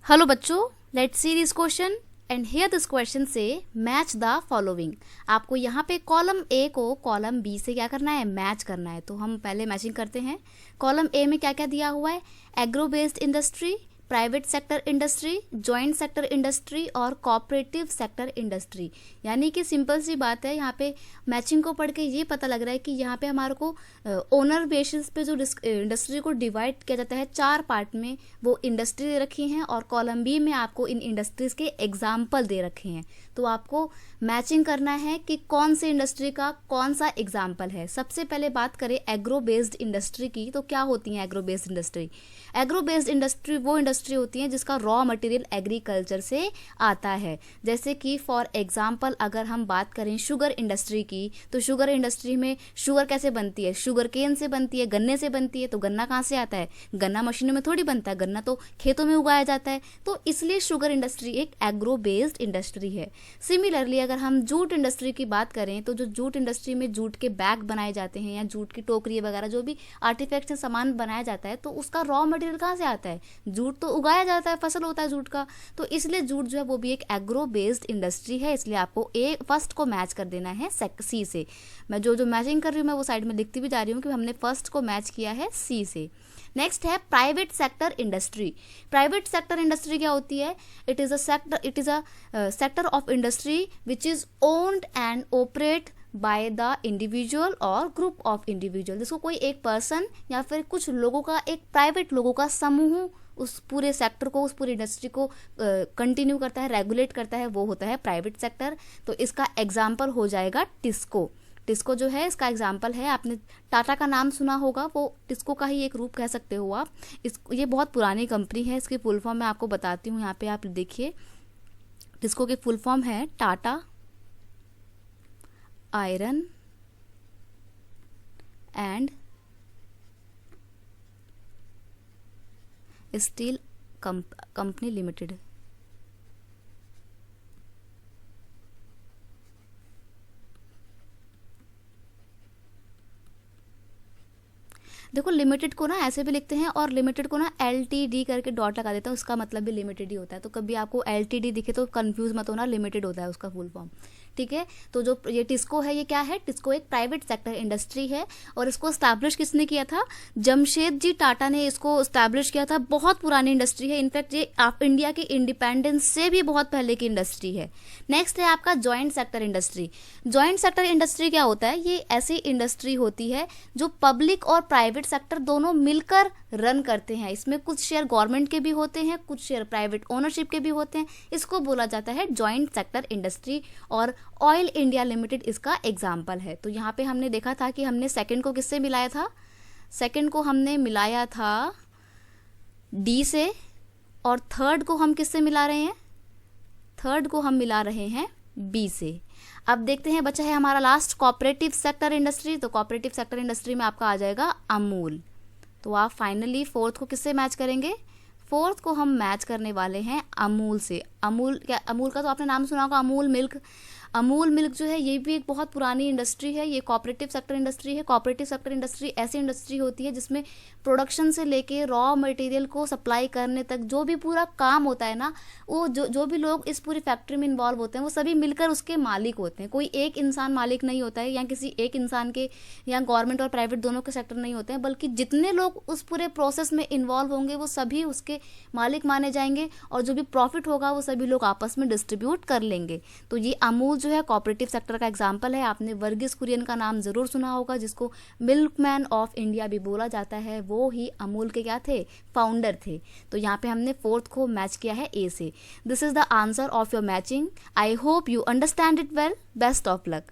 Hello बच्चों, let's see this question and here this question से match the following. आपको यहाँ पे कॉलम ए को कॉलम बी से क्या करना है, मैच करना है। तो हम पहले मैचिंग करते हैं। कॉलम ए में क्या क्या दिया हुआ है, agro based industry, private sector industry, joint sector industry और कोऑपरेटिव सेक्टर इंडस्ट्री। यानी कि सिंपल सी बात है, यहाँ पे मैचिंग को पढ़ के ये पता लग रहा है कि यहाँ पे हमारे को ओनर बेसिस पे जो इंडस्ट्री को डिवाइड किया जाता है चार पार्ट में, वो इंडस्ट्री दे रखी हैं और कॉलम बी में आपको इन इंडस्ट्रीज के एग्जाम्पल दे रखे हैं। तो आपको मैचिंग करना है कि कौन सी इंडस्ट्री का कौन सा एग्जाम्पल है। सबसे पहले बात करें एग्रो बेस्ड इंडस्ट्री की, तो क्या होती है agro based industry. Agro based industry वो इंडस्ट्री होती है जिसका रॉ मटेरियल एग्रीकल्चर से आता है। जैसे कि फॉर एग्जाम्पल अगर हम बात करें शुगर इंडस्ट्री की, तो शुगर इंडस्ट्री में शुगर कैसे बनती है, शुगर केन से बनती है, गन्ने से बनती है। तो गन्ना कहाँ से आता है, गन्ना मशीनों में थोड़ी बनता है, गन्ना तो खेतों में उगाया जाता है। तो इसलिए शुगर इंडस्ट्री एक एग्रो बेस्ड इंडस्ट्री है। सिमिलरली अगर हम जूट इंडस्ट्री की बात करें, तो जो जूट इंडस्ट्री में जूट के बैग बनाए जाते हैं या जूट की टोकरी वगैरह जो भी आर्टिफैक्ट सामान बनाया जाता है, तो उसका रॉ मटेरियल कहाँ से आता है, जूट तो उगाया जाता है, फसल होता है जूट का। तो इसलिए जूट जो है वो भी एक एग्रो बेस्ड इंडस्ट्री है। इसलिए आपको ए फर्स्ट को मैच कर देना है सी से। मैं जो मैचिंग कर रही हूँ मैं वो साइड में लिखती भी जा रही हूँ कि हमने फर्स्ट को मैच किया है सी से। नेक्स्ट है private sector industry. Private sector industry क्या होती है, it is a sector of industry which is owned and operate by the individual और ग्रुप ऑफ इंडिविजुअल। जिसको कोई एक पर्सन या फिर कुछ लोगों का, एक प्राइवेट लोगों का समूह उस पूरे सेक्टर को, उस पूरी इंडस्ट्री को कंटिन्यू करता है, रेगुलेट करता है, वो होता है प्राइवेट सेक्टर। तो इसका एग्जाम्पल हो जाएगा टिस्को। टिस्को जो है इसका एग्जाम्पल है। आपने टाटा का नाम सुना होगा, वो टिस्को का ही एक रूप कह सकते हो आप। ये बहुत पुरानी कंपनी है। इसकी फुल फॉर्म मैं आपको बताती हूँ। यहाँ पे आप देखिए, टिस्को की फुल फॉर्म है Tata iron and steel company limited. देखो लिमिटेड को ना ऐसे भी लिखते हैं और लिमिटेड को ना LTD करके डॉट लगा देता है, उसका मतलब भी लिमिटेड ही होता है। तो कभी आपको LTD दिखे तो कंफ्यूज मत होना, लिमिटेड होता है उसका फुल फॉर्म, ठीक है। तो जो ये टिस्को है, ये क्या है, टिस्को एक प्राइवेट सेक्टर इंडस्ट्री है और इसको स्टैब्लिश किसने किया था, जमशेद जी टाटा ने इसको स्टैब्लिश किया था। बहुत पुरानी इंडस्ट्री है, इनफैक्ट ये इंडिया के इंडिपेंडेंस से भी बहुत पहले की इंडस्ट्री है। नेक्स्ट है आपका joint sector industry. Joint sector industry क्या होता है, ये ऐसी इंडस्ट्री होती है जो पब्लिक और प्राइवेट सेक्टर दोनों मिलकर रन करते हैं। इसमें कुछ शेयर गवर्नमेंट के भी होते हैं, कुछ शेयर प्राइवेट ओनरशिप के भी होते हैं। इसको बोला जाता है जॉइंट सेक्टर इंडस्ट्री और ऑयल इंडिया लिमिटेड इसका एग्जाम्पल है। तो यहाँ पे हमने देखा था कि हमने सेकंड को किससे मिलाया था, सेकंड को हमने मिलाया था डी से और थर्ड को हम किससे मिला रहे हैं, थर्ड को हम मिला रहे हैं बी से। अब देखते हैं बचा है हमारा लास्ट कोऑपरेटिव सेक्टर इंडस्ट्री। तो कोऑपरेटिव सेक्टर इंडस्ट्री में आपका आ जाएगा अमूल। तो आप फाइनली फोर्थ को किससे मैच करेंगे, फोर्थ को हम मैच करने वाले हैं अमूल से। अमूल क्या, अमूल का तो आपने नाम सुना होगा, अमूल मिल्क। अमूल मिल्क जो है ये भी एक बहुत पुरानी इंडस्ट्री है, ये कोऑपरेटिव सेक्टर इंडस्ट्री है। कोऑपरेटिव सेक्टर इंडस्ट्री ऐसी इंडस्ट्री होती है जिसमें प्रोडक्शन से लेके रॉ मटेरियल को सप्लाई करने तक जो भी पूरा काम होता है ना, वो जो भी लोग इस पूरी फैक्ट्री में इन्वॉल्व होते हैं वो सभी मिलकर उसके मालिक होते हैं। कोई एक इंसान मालिक नहीं होता है, या किसी एक इंसान के, या गवर्नमेंट और प्राइवेट दोनों के सेक्टर नहीं होते हैं, बल्कि जितने लोग उस पूरे प्रोसेस में इन्वॉल्व होंगे वो सभी उसके मालिक माने जाएंगे और जो भी प्रॉफिट होगा वो सभी लोग आपस में डिस्ट्रीब्यूट कर लेंगे। तो ये अमूल जो है कोऑपरेटिव सेक्टर का एग्जाम्पल है। आपने वर्गीस कुरियन का नाम जरूर सुना होगा, जिसको मिल्कमैन ऑफ इंडिया भी बोला जाता है। वो ही अमूल के क्या थे, फाउंडर थे। तो यहाँ पे हमने फोर्थ को मैच किया है ए से। This is the answer of your matching. I hope you understand it well. Best of luck.